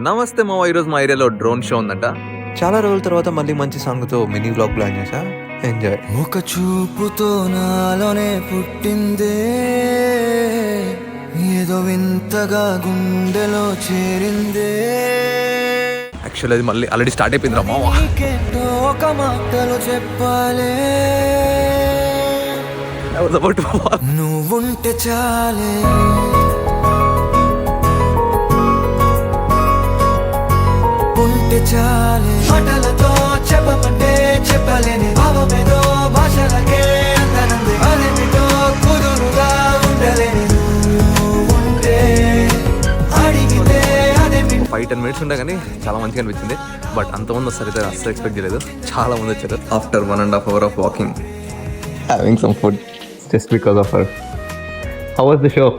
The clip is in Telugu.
నమస్తే మావా, ఈరోజు మా ఏరియాలో డ్రోన్ షో ఉందంట. చాలా రోజుల తర్వాత మళ్ళీ మంచి సాంగ్తో మినీ వ్లాగ్ ప్లాన్ చేశా. ఎంజాయ్. ఒక చూపుతో నాలోనే పుట్టిందే, ఏదో వింతగా గుండెలో చేరిందే. యాక్చువల్లీ అది మళ్ళీ ఆల్రెడీ స్టార్ట్ అయిపోయింది రా మావా. నీకేంటో ఒక మాటలో చెప్పాలే, నువ్వుంటే చాలే. ఉంటే చాలే, మాటలతో చెప్పమంటే చెప్పలేని భావమేదో భాషలకే అందనంది. అదేమిటో కుదురుగా ఉండలేని ఉంటే అడిగితే అదేమి. 5-10 minutes ఉండే కానీ చాలా మంచిగా అనిపించింది. బట్ అంతమంది వస్తారు అయితే అస్సలు ఎక్స్పెక్ట్ చేయలేదు. చాలా మంది వచ్చారు. After 1.5 hours of walking, having some food just because of her. How was the show?